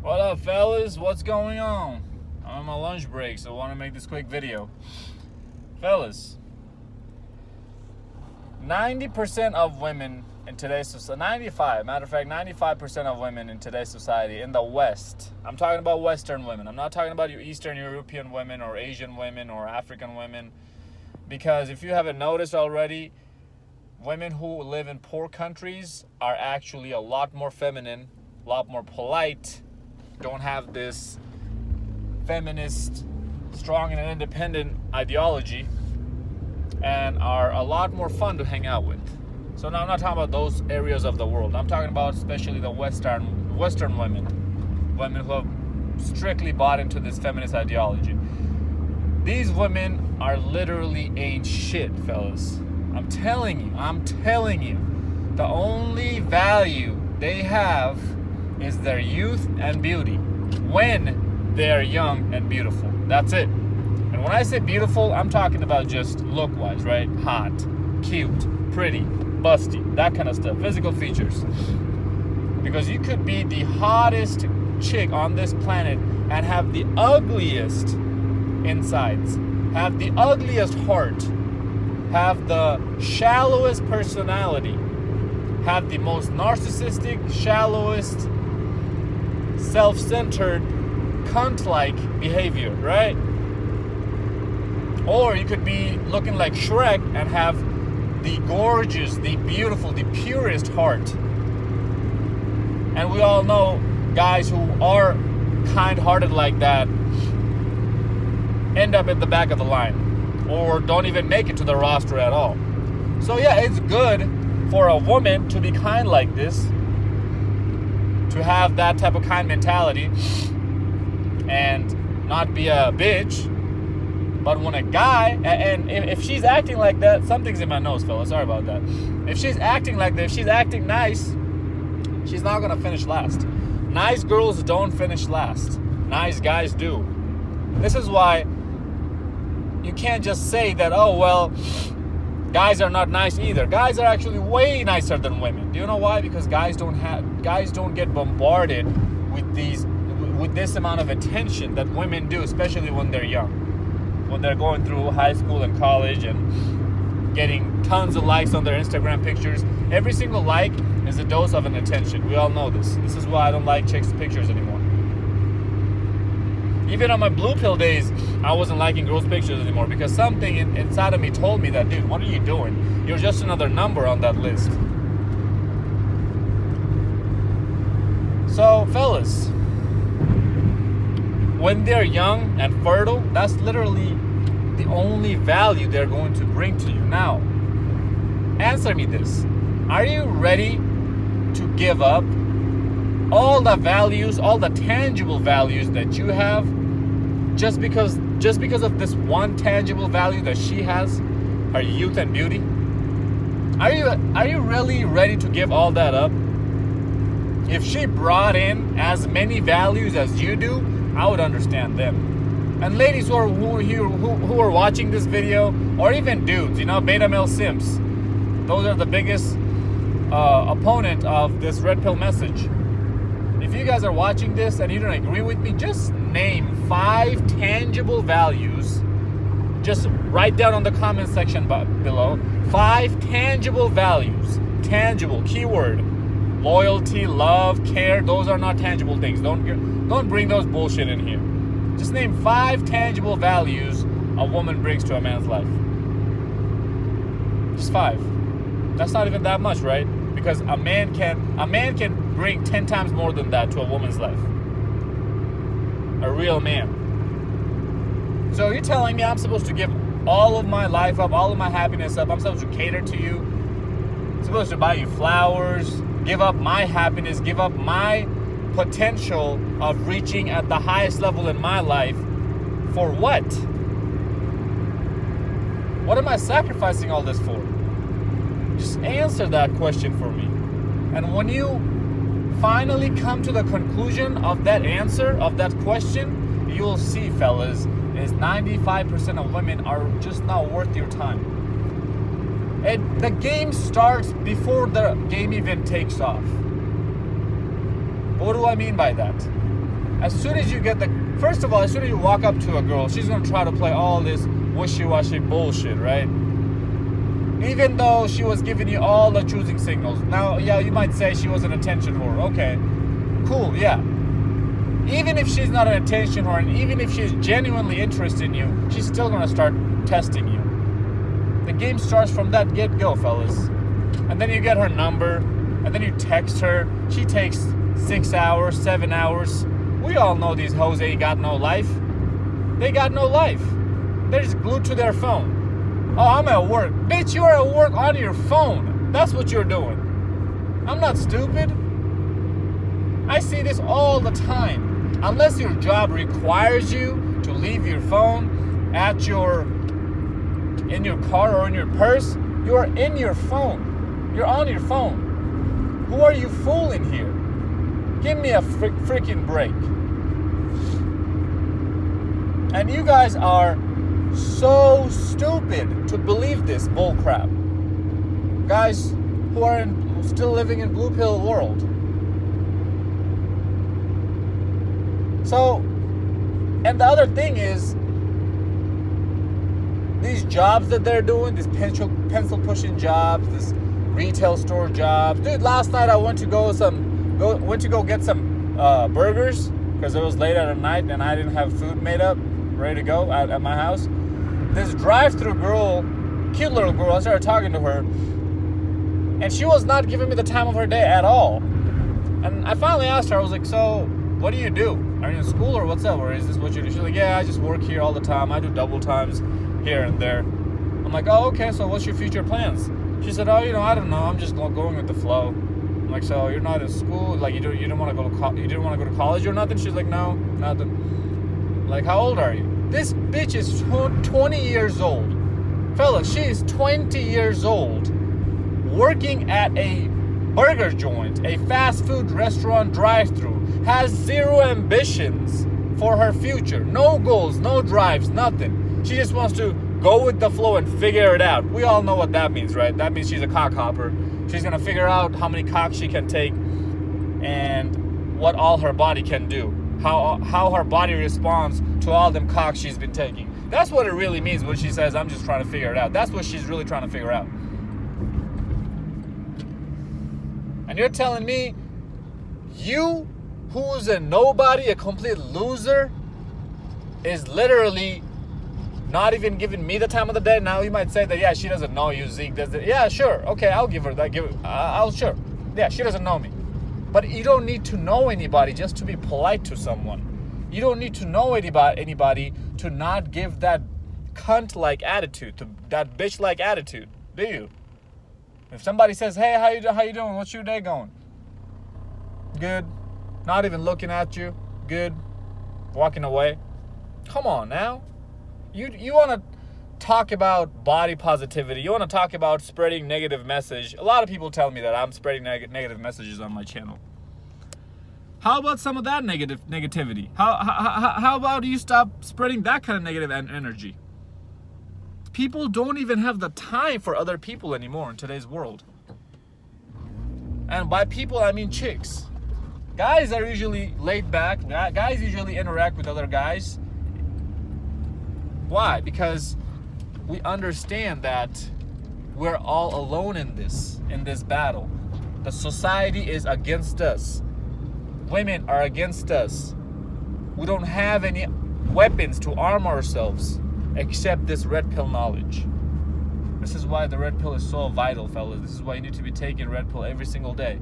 What up, fellas? What's going on? I'm on my lunch break, so I want to make this quick video. Fellas, 90% of women in today's society, 95% of women in today's society in the West, I'm talking about Western women. I'm not talking about you Eastern European women or Asian women or African women, because if you haven't noticed already, women who live in poor countries are actually a lot more feminine, a lot more polite, don't have this feminist, strong and independent ideology, and are a lot more fun to hang out with. So now I'm not talking about those areas of the world. I'm talking about especially the Western women who have strictly bought into this feminist ideology. These women are literally ain't shit, fellas. I'm telling you, the only value they have is their youth and beauty when they're young and beautiful. That's it. And when I say beautiful, I'm talking about just look-wise, right? Hot, cute, pretty, busty, that kind of stuff. Physical features. Because you could be the hottest chick on this planet and have the ugliest insides, have the ugliest heart, have the shallowest personality, have the most narcissistic, shallowest, self-centered, cunt-like behavior, right? Or you could be looking like Shrek and have the gorgeous, the beautiful, the purest heart. And we all know guys who are kind-hearted like that end up at the back of the line or don't even make it to the roster at all. So yeah, it's good for a woman to be kind like this, to have that type of kind mentality and not be a bitch. But when a guy, and if she's acting like that, something's in my nose, fella, sorry about that. If she's acting like that, if she's acting nice, she's not gonna finish last. Nice girls don't finish last. Nice guys do. This is why you can't just say that, oh, well, guys are not nice either. Guys are actually way nicer than women. Do you know why? Because guys don't get bombarded with this amount of attention that women do, especially when they're young. When they're going through high school and college and getting tons of likes on their Instagram pictures. Every single like is a dose of an attention. We all know this. This is why I don't like chicks' pictures anymore. Even on my blue pill days, I wasn't liking girls' pictures anymore because something inside of me told me that, dude, what are you doing? You're just another number on that list. So, fellas, when they're young and fertile, that's literally the only value they're going to bring to you. Now, answer me this. Are you ready to give up all the values, all the tangible values that you have just because of this one tangible value that she has, her youth and beauty? Are you really ready to give all that up? If she brought in as many values as you do, I would understand them. And ladies who are watching this video, or even dudes, beta male simps, those are the biggest opponent of this red pill message. If you guys are watching this and you don't agree with me, just name 5 tangible values. Just write down on the comment section below 5 tangible values. Tangible, keyword. Loyalty, love, care, those are not tangible things. Don't bring those bullshit in here. Just name 5 tangible values a woman brings to a man's life. Just 5. That's not even that much, right? Because a man can bring 10 times more than that to a woman's life. A real man. So you're telling me I'm supposed to give all of my life up, all of my happiness up, I'm supposed to cater to you, I'm supposed to buy you flowers, give up my happiness, give up my potential of reaching at the highest level in my life for what? What am I sacrificing all this for? Just answer that question for me. And when you finally come to the conclusion of that answer, of that question, you'll see, fellas, is 95% of women are just not worth your time. And the game starts before the game even takes off. What do I mean by that? as soon as you get first of all, as soon as you walk up to a girl, she's gonna try to play all this wishy-washy bullshit, right? Even though she was giving you all the choosing signals. Now, yeah, you might say she was an attention whore. Okay, cool, yeah. Even if she's not an attention whore, and even if she's genuinely interested in you, she's still gonna start testing you. The game starts from that get-go, fellas. And then you get her number, and then you text her. She takes 6 hours, 7 hours. We all know these hoes ain't got no life. They got no life. They're just glued to their phone. Oh, I'm at work. Bitch, you're at work on your phone. That's what you're doing. I'm not stupid. I see this all the time. Unless your job requires you to leave your phone in your car or in your purse, you are in your phone. You're on your phone. Who are you fooling here? Give me a freaking break. And you guys are so stupid to believe this bullcrap. Guys who are still living in blue pill world. So, and the other thing is, these jobs that they're doing, these pencil pushing jobs, this retail store jobs. Dude, last night I went to go get some burgers because it was late at night and I didn't have food made up, ready to go at my house. This drive-through girl, cute little girl, I started talking to her, and she was not giving me the time of her day at all. And I finally asked her, I was like, so what do you do? Are you in school or what's up? Or is this what you do? She's like, yeah, I just work here all the time. I do double times here and there. I'm like, oh, okay, so what's your future plans? She said, oh, I don't know. I'm just going with the flow. I'm like, so you're not in school? Like, you didn't want to go to college or nothing? She's like, no, nothing. Like, how old are you? This bitch is 20 years old. Fella, she is 20 years old, working at a burger joint, a fast food restaurant drive-thru, has zero ambitions for her future. No goals, no drives, nothing. She just wants to go with the flow and figure it out. We all know what that means, right? That means she's a cock hopper. She's gonna figure out how many cocks she can take and what all her body can do. How her body responds to all them cocks she's been taking. That's what it really means when she says, I'm just trying to figure it out. That's what she's really trying to figure out. And you're telling me, you, who's a nobody, a complete loser, is literally not even giving me the time of the day. Now you might say that, yeah, she doesn't know you, Zeke. Yeah, sure. Okay, I'll give her that. Sure. Yeah, she doesn't know me. But you don't need to know anybody just to be polite to someone. You don't need to know anybody to not give that cunt-like attitude, to that bitch-like attitude, do you? If somebody says, hey, how you doing? What's your day going? Good. Not even looking at you. Good. Walking away. Come on now. You want to talk about body positivity. You want to talk about spreading negative message. A lot of people tell me that I'm spreading negative messages on my channel. How about some of that negativity? How about you stop spreading that kind of negative energy? People don't even have the time for other people anymore in today's world. And by people, I mean chicks. Guys are usually laid back. Guys usually interact with other guys. Why? Because we understand that we're all alone in this battle. The society is against us. Women are against us. We don't have any weapons to arm ourselves except this red pill knowledge. This is why the red pill is so vital, fellas. This is why you need to be taking red pill every single day.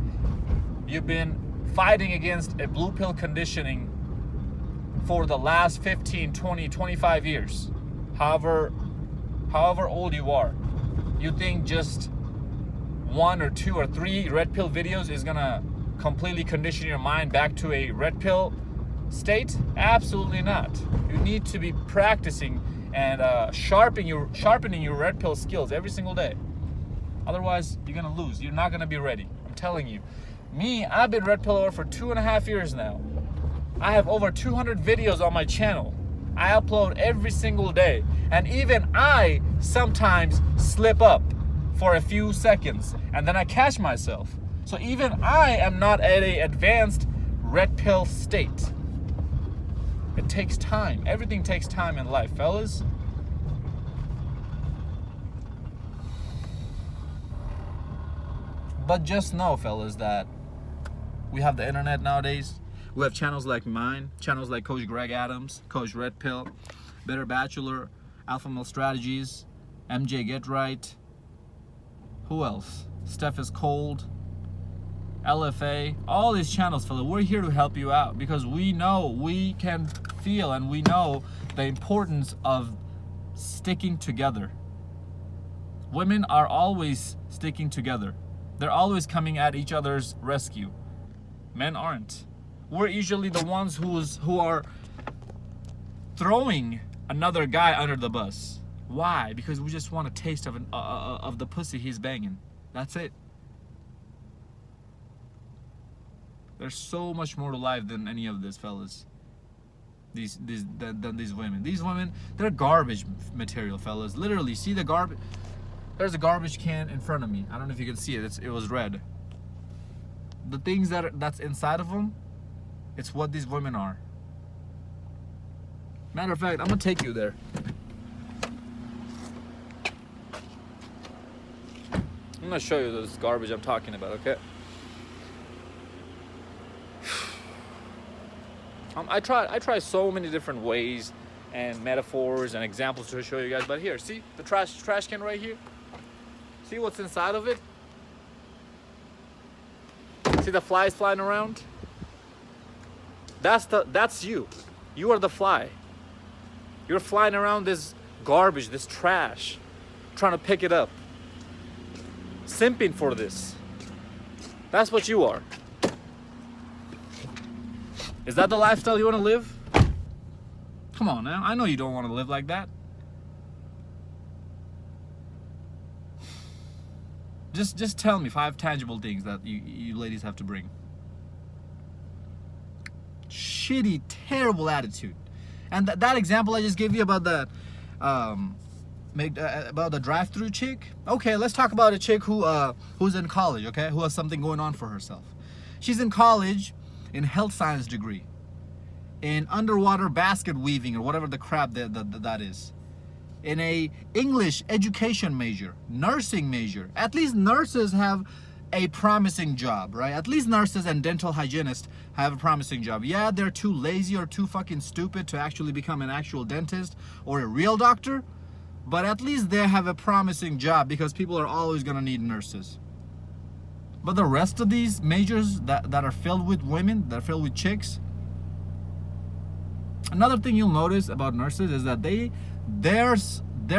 You've been fighting against a blue pill conditioning for the last 15, 20, 25 years. However old you are. You think just 1 or 2 or 3 red pill videos is gonna completely condition your mind back to a red pill state? Absolutely not. You need to be practicing and sharpening your red pill skills every single day. Otherwise, you're gonna lose. You're not gonna be ready. I'm telling you. Me, I've been red pillower for 2.5 years now. I have over 200 videos on my channel. I upload every single day. And even I sometimes slip up for a few seconds and then I catch myself. So even I am not at an advanced red pill state. It takes time. Everything takes time in life, fellas. But just know, fellas, that we have the internet nowadays. We have channels like mine, channels like Coach Greg Adams, Coach Red Pill, Better Bachelor, Alpha Male Strategies, MJ Get Right. Who else? Steph is Cold, LFA. All these channels, fellas. We're here to help you out because we know, we can feel, and we know the importance of sticking together. Women are always sticking together. They're always coming at each other's rescue. Men aren't. We're usually the ones who are throwing another guy under the bus. Why? Because we just want a taste of the pussy he's banging. That's it. There's so much more to life than any of this, fellas. Than these women. These women, they're garbage material, fellas. Literally, see the garbage. There's a garbage can in front of me. I don't know if you can see it. It was red. The things that's inside of them, it's what these women are. Matter of fact, I'm gonna take you there. I'm gonna show you this garbage I'm talking about, okay? I try so many different ways and metaphors and examples to show you guys, but here, see the trash can right here? See what's inside of it? See the flies flying around? That's you. You are the fly. You're flying around this garbage, this trash, trying to pick it up. Simping for this. That's what you are. Is that the lifestyle you want to live? Come on now. I know you don't want to live like that. Just tell me 5 tangible things that you ladies have to bring. Shitty, terrible attitude. And that example I just gave you about the drive-through chick. Okay, let's talk about a chick who's in college, okay? Who has something going on for herself. She's in college in health science degree, in underwater basket weaving or whatever the crap that is. In a English education major, nursing major. At least nurses have a promising job, right? At least nurses and dental hygienists have a promising job. Yeah, they're too lazy or too fucking stupid to actually become an actual dentist or a real doctor, but at least they have a promising job because people are always gonna need nurses. But the rest of these majors that are filled with women, that are filled with chicks, another thing you'll notice about nurses is that their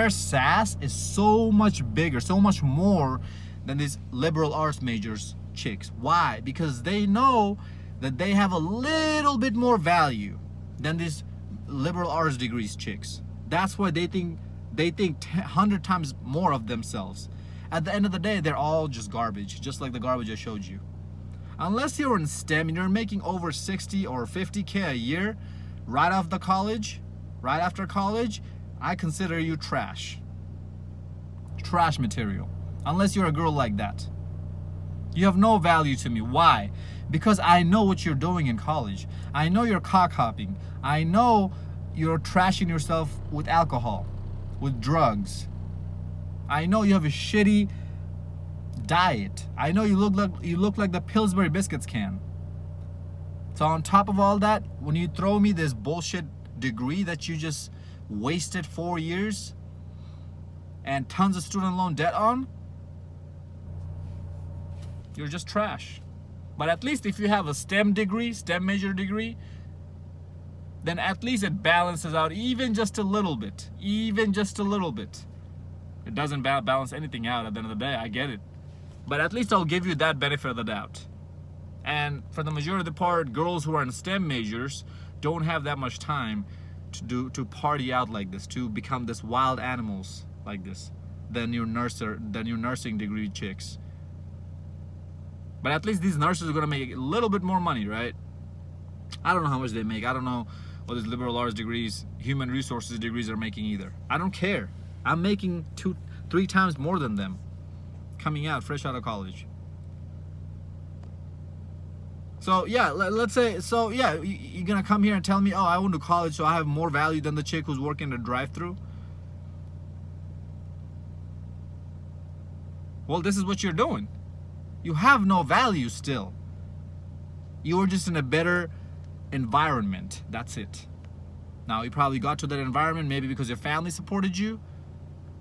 sass is so much bigger, so much more than these liberal arts majors chicks. Why? Because they know that they have a little bit more value than these liberal arts degrees chicks. That's why they think 100 times more of themselves. At the end of the day, they're all just garbage, just like the garbage I showed you. Unless you're in STEM and you're making over 60 or 50K a year right after college, I consider you trash. Trash material. Unless you're a girl like that. You have no value to me. Why? Because I know what you're doing in college. I know you're cock hopping. I know you're trashing yourself with alcohol, with drugs. I know you have a shitty diet. I know you look like the Pillsbury Biscuits can. So on top of all that, when you throw me this bullshit degree that you just wasted 4 years and tons of student loan debt on, you're just trash. But at least if you have a STEM degree, STEM major degree, then at least it balances out even just a little bit. Even just a little bit. It doesn't balance anything out at the end of the day, I get it. But at least I'll give you that benefit of the doubt. And for the majority of the part, girls who are in STEM majors don't have that much time to party out like this, to become this wild animals like this, than your nursing degree chicks. But at least these nurses are gonna make a little bit more money, right? I don't know how much they make. I don't know what these liberal arts degrees, human resources degrees are making either. I don't care. I'm making 2-3 times more than them coming out fresh out of college. So yeah, let's say, so yeah, you're gonna come here and tell me, oh, I went to college, so I have more value than the chick who's working the drive-thru. Well, this is what you're doing. You have no value still. You were just in a better environment. That's it. Now, you probably got to that environment maybe because your family supported you.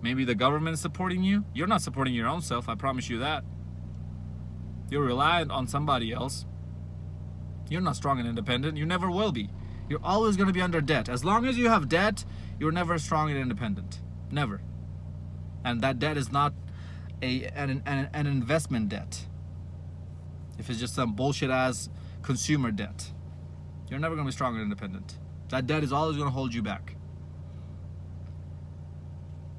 Maybe the government is supporting you. You're not supporting your own self, I promise you that. You're reliant on somebody else. You're not strong and independent. You never will be. You're always going to be under debt. As long as you have debt, you're never strong and independent. Never. And that debt is not an investment debt. If it's just some bullshit ass consumer debt, you're never going to be strong and independent. That debt is always going to hold you back.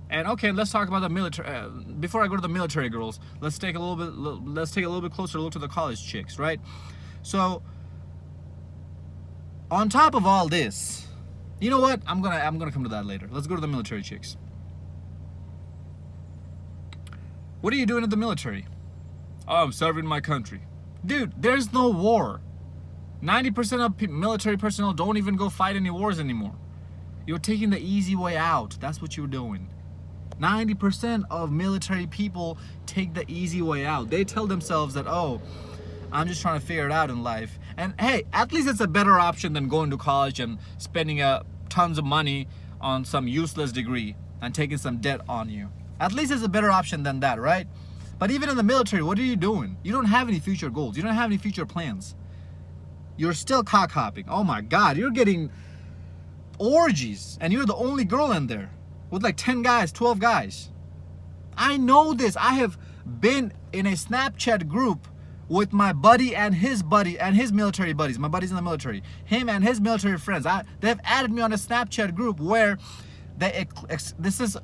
And okay, let's talk about the military. Before I go to the military girls, let's take a little bit closer look to the college chicks, right? So, on top of all this, you know what? I'm gonna come to that later. Let's go to the military chicks. What are you doing in the military? Oh, I'm serving my country. Dude, there's no war. 90% of military personnel don't even go fight any wars anymore. You're taking the easy way out. That's what you're doing. 90% of military people take the easy way out. They tell themselves that, oh, I'm just trying to figure it out in life. And hey, at least it's a better option than going to college and spending tons of money on some useless degree and taking some debt on you. At least it's a better option than that, right? But even in the military, what are you doing? You don't have any future goals. You don't have any future plans. You're still cock hopping. Oh my God, you're getting orgies and you're the only girl in there with like 10 guys, 12 guys. I know this. I have been in a Snapchat group with my buddy and his military buddies. My buddies in the military. Him and his military friends. They have added me on a Snapchat group where this is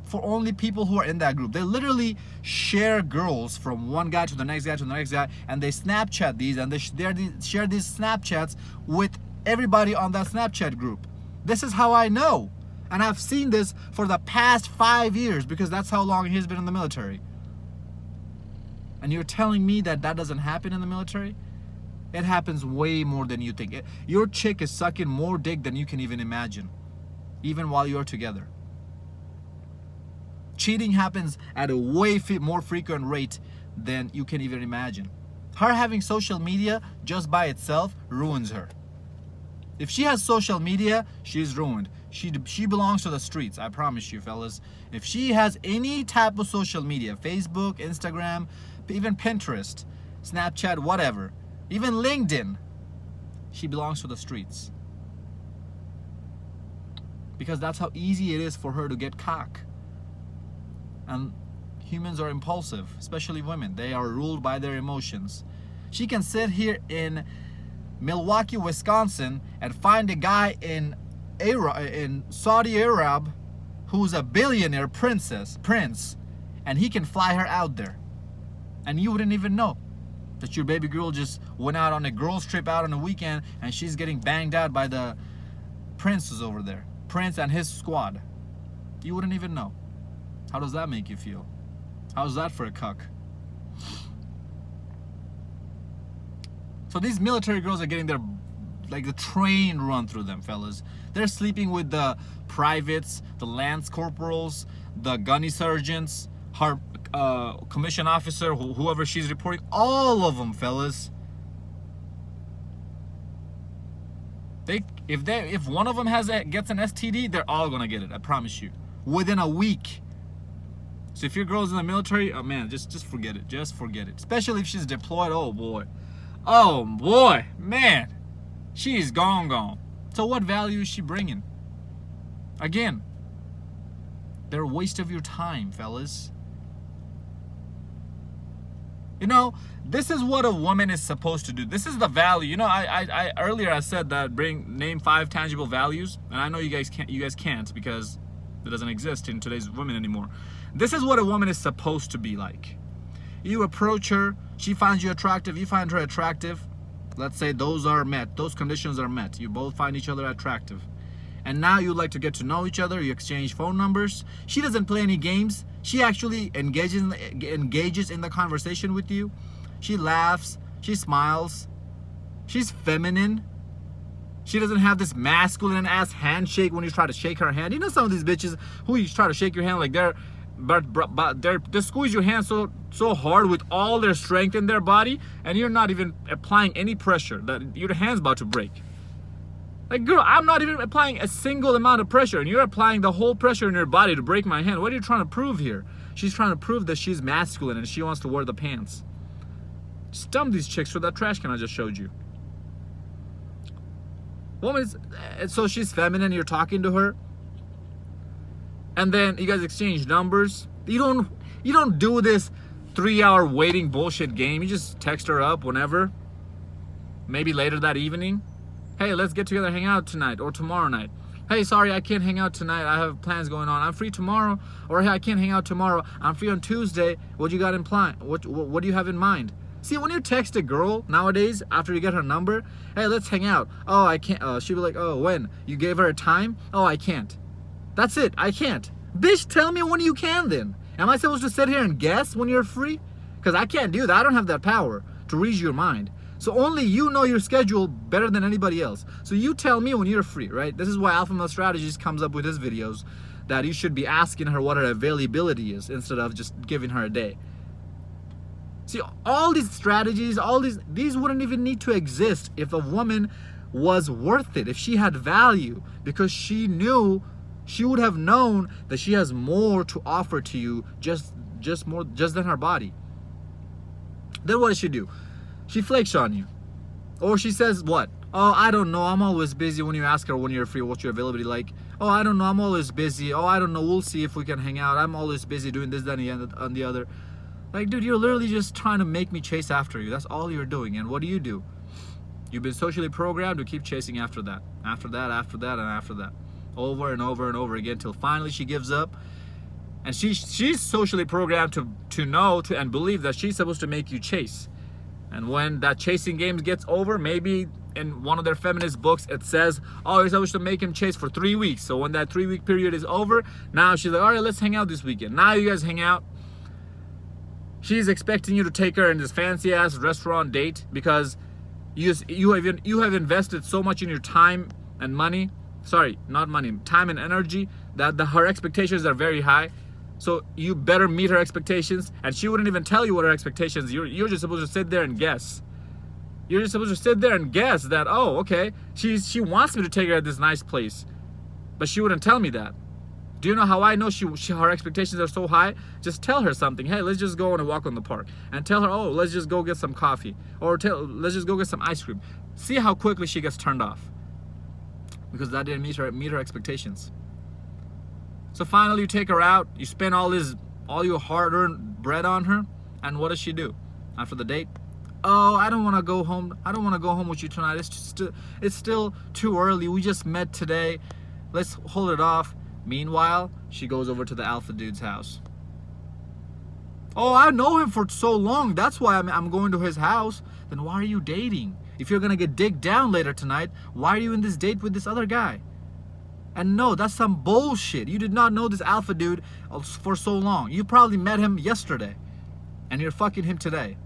for only people who are in that group. They literally share girls from one guy to the next guy to the next guy, and they Snapchat these, and they share these Snapchats with everybody on that Snapchat group. This is how I know. And I've seen this for the past 5 years because that's how long he's been in the military. And you're telling me that doesn't happen in the military? It happens way more than you think. Your chick is sucking more dick than you can even imagine, even while you're together. Cheating happens at a way more frequent rate than you can even imagine. Her having social media just by itself ruins her. If she has social media, she's ruined. She belongs to the streets, I promise you, fellas. If she has any type of social media, Facebook, Instagram, even Pinterest, Snapchat, whatever, even LinkedIn, she belongs to the streets. Because that's how easy it is for her to get cock. And humans are impulsive, especially women. They are ruled by their emotions. She can sit here in Milwaukee, Wisconsin, and find a guy in Saudi Arab who's a billionaire prince, and he can fly her out there. And you wouldn't even know that your baby girl just went out on a girls trip out on a weekend and she's getting banged out by the princes over there. Prince and his squad. You wouldn't even know. How does that make you feel? How's that for a cuck? So these military girls are getting the train run through them, fellas. They're sleeping with the privates, the lance corporals, the gunny sergeants, her commission officer, whoever she's reporting, all of them, fellas. If one of them gets an STD, they're all gonna get it. I promise you, within a week. So if your girl's in the military, oh man, just forget it. Just forget it. Especially if she's deployed. Oh boy, man, she's gone. So what value is she bringing? Again, they're a waste of your time, fellas. You know, this is what a woman is supposed to do. This is the value. You know, I earlier I said that name 5 tangible values, and I know you guys can't because it doesn't exist in today's women anymore. This is what a woman is supposed to be like. You approach her, she finds you attractive, you find her attractive. Let's say those are met, those conditions are met. You both find each other attractive. And now you like to get to know each other, you exchange phone numbers. She doesn't play any games. She actually engages in the conversation with you. She laughs, she smiles. She's feminine. She doesn't have this masculine ass handshake when you try to shake her hand. You know some of these bitches who you try to shake your hand like they squeeze your hand so hard with all their strength in their body, and you're not even applying any pressure. That your hand's about to break. Like, girl, I'm not even applying a single amount of pressure, and you're applying the whole pressure in your body to break my hand. What are you trying to prove here? She's trying to prove that she's masculine and she wants to wear the pants. Just dump these chicks for that trash can I just showed you. Woman is, so she's feminine, you're talking to her, and then you guys exchange numbers. You don't do this 3-hour waiting bullshit game. You just text her up whenever, maybe later that evening. Hey, let's get together, hang out tonight or tomorrow night. Hey, sorry, I can't hang out tonight. I have plans going on. I'm free tomorrow. Or hey, I can't hang out tomorrow. I'm free on Tuesday. What you got in plan? What do you have in mind? See, when you text a girl nowadays, after you get her number, hey, let's hang out. Oh, I can't. She'll be like, oh, when? You gave her a time? Oh, I can't. That's it. I can't. Bitch, tell me when you can then. Am I supposed to sit here and guess when you're free? Because I can't do that. I don't have that power to read your mind. So only you know your schedule better than anybody else. So you tell me when you're free, right? This is why Alpha Male Strategies comes up with his videos, that you should be asking her what her availability is instead of just giving her a day. See, all these strategies, these wouldn't even need to exist if a woman was worth it, if she had value, because she would have known that she has more to offer to you just than her body. Then what does she do? She flakes on you. Or she says what? Oh, I don't know, I'm always busy. When you ask her when you're free, what's your availability like? Oh, I don't know, I'm always busy. Oh, I don't know, we'll see if we can hang out. I'm always busy doing this, that, and the other. Like, dude, you're literally just trying to make me chase after you. That's all you're doing. And what do? You've been socially programmed to keep chasing after that. After that, after that, and after that. Over and over and over again till finally she gives up. And she's socially programmed to know and believe that she's supposed to make you chase. And when that chasing game gets over, maybe in one of their feminist books it says, oh, you're supposed to make him chase for 3 weeks. So when that 3-week period is over, now she's like, all right, let's hang out this weekend. Now you guys hang out. She's expecting you to take her in this fancy ass restaurant date because you have invested so much in your time and money. Sorry, not money, time and energy, that her expectations are very high. So you better meet her expectations, and she wouldn't even tell you what her expectations. You're just supposed to sit there and guess. You're just supposed to sit there and guess that, oh, okay, she wants me to take her at this nice place, but she wouldn't tell me that. Do you know how I know her expectations are so high? Just tell her something. Hey, let's just go on a walk on the park. And tell her, oh, let's just go get some coffee. Or let's just go get some ice cream. See how quickly she gets turned off. Because that didn't meet her expectations. So finally you take her out. You spend all your hard-earned bread on her. And what does she do after the date? Oh, I don't want to go home. I don't want to go home with you tonight. It's still too early. We just met today. Let's hold it off. Meanwhile, she goes over to the alpha dude's house. Oh, I know him for so long. That's why I'm going to his house. Then why are you dating? If you're going to get digged down later tonight, why are you in this date with this other guy? And no, that's some bullshit. You did not know this alpha dude for so long. You probably met him yesterday. And you're fucking him today.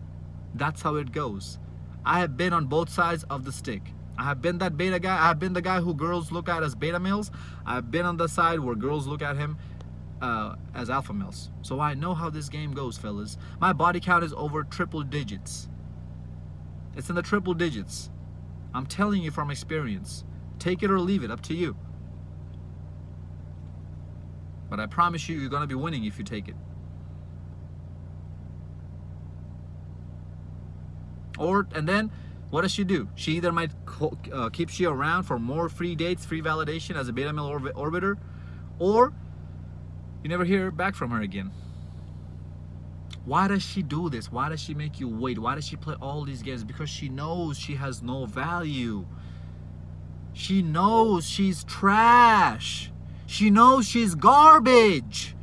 That's how it goes. I have been on both sides of the stick. I have been that beta guy. I have been the guy who girls look at as beta males. I've been on the side where girls look at him as alpha males. So I know how this game goes, fellas. My body count is over triple digits. It's in the triple digits. I'm telling you from experience. Take it or leave it, up to you. But I promise you, you're going to be winning if you take it. And then, what does she do? She either might keep you around for more free dates, free validation as a beta male orbiter, or you never hear back from her again. Why does she do this? Why does she make you wait? Why does she play all these games? Because she knows she has no value. She knows she's trash. She knows she's garbage.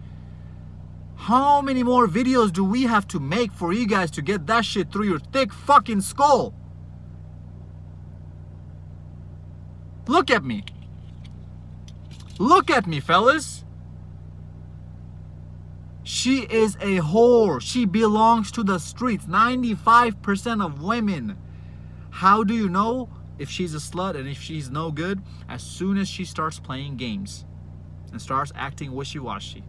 How many more videos do we have to make for you guys to get that shit through your thick fucking skull? Look at me. Look at me, fellas. She is a whore. She belongs to the streets. 95% of women How do you know if she's a slut and if she's no good? As soon as she starts playing games and starts acting wishy-washy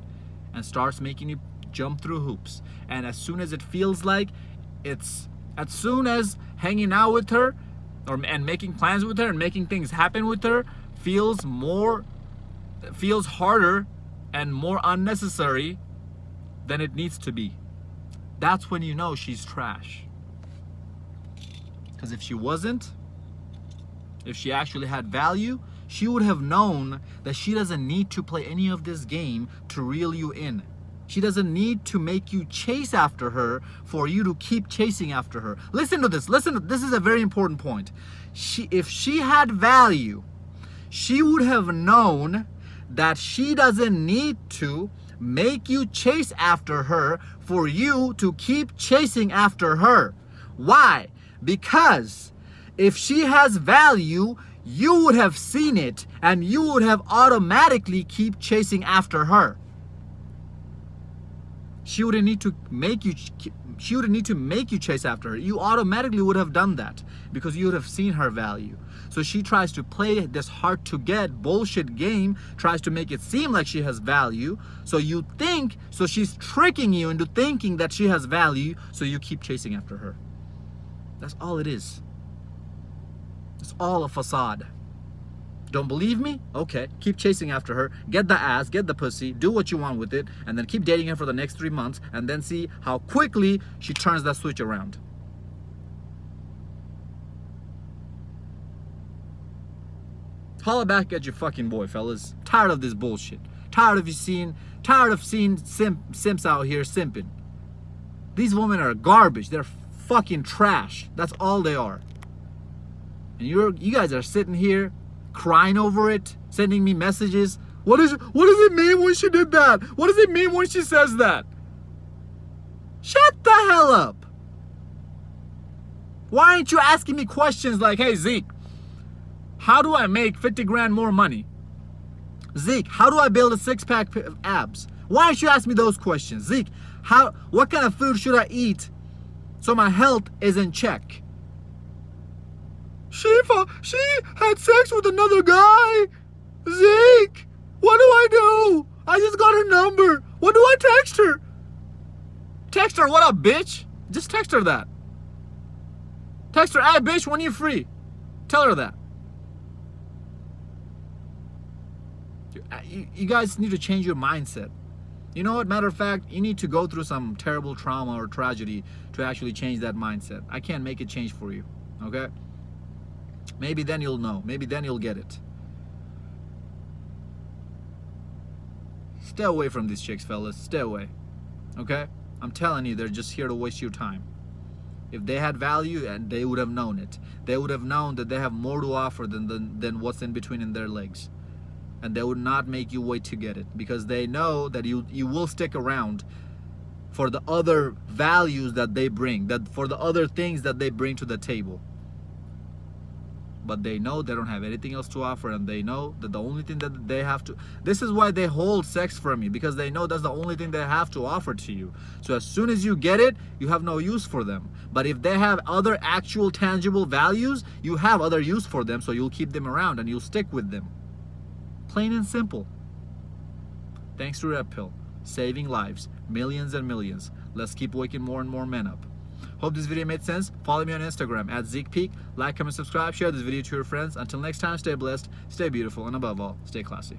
and starts making you jump through hoops, and as soon as it feels like as soon as hanging out with her and making plans with her and making things happen with her feels harder and more unnecessary than it needs to be, that's when you know she's trash. Because if she wasn't, if she actually had value, she would have known that she doesn't need to play any of this game to reel you in. She doesn't need to make you chase after her for you to keep chasing after her. Listen to this. This is a very important point. If she had value, she would have known that she doesn't need to make you chase after her for you to keep chasing after her. Why? Because if she has value, you would have seen it and you would have automatically keep chasing after her. She wouldn't need to make you chase after her. You automatically would have done that because you would have seen her value. So she tries to play this hard to get bullshit game, tries to make it seem like she has value. So she's tricking you into thinking that she has value, so you keep chasing after her. That's all it is. It's all a facade. Don't believe me? Okay, keep chasing after her. Get the ass, get the pussy, do what you want with it, and then keep dating her for the next 3 months, and then see how quickly she turns that switch around. Holla back at your fucking boy, fellas. Tired of this bullshit. Tired of seeing simps out here simping. These women are garbage. They're fucking trash. That's all they are. And you guys are sitting here crying over it, sending me messages. What does it mean when she did that? What does it mean when she says that? Shut the hell up. Why aren't you asking me questions like, hey Zeke, how do I make 50 grand more money? Zeke, how do I build a six-pack abs? Why aren't you asking me those questions? Zeke, what kind of food should I eat so my health is in check? She had sex with another guy. Zeke, what do I do? I just got her number. What do I text her? Text her, what up, bitch? Just text her that. Text her, hey, bitch, when you free? Tell her that. You guys need to change your mindset. You know what? Matter of fact, you need to go through some terrible trauma or tragedy to actually change that mindset. I can't make it change for you, okay? Maybe then you'll know. Maybe then you'll get it. Stay away from these chicks, fellas. Stay away, okay? I'm telling you, they're just here to waste your time. If they had value, and they would have known it. They would have known that they have more to offer than what's in between in their legs. And they would not make you wait to get it, because they know that you will stick around for the other values that they bring, for the other things that they bring to the table. But they know they don't have anything else to offer, and they know that the only thing that they have to, this is why they hold sex from you, because they know that's the only thing they have to offer to you. So as soon as you get it, you have no use for them. But if they have other actual tangible values, you have other use for them, so you'll keep them around and you'll stick with them. Plain and simple. Thanks to Red Pill, saving lives, millions and millions. Let's keep waking more and more men up. Hope this video made sense. Follow me on Instagram at zeekpeak. Like, comment, subscribe, share this video to your friends. Until next time, stay blessed, stay beautiful, and above all, stay classy.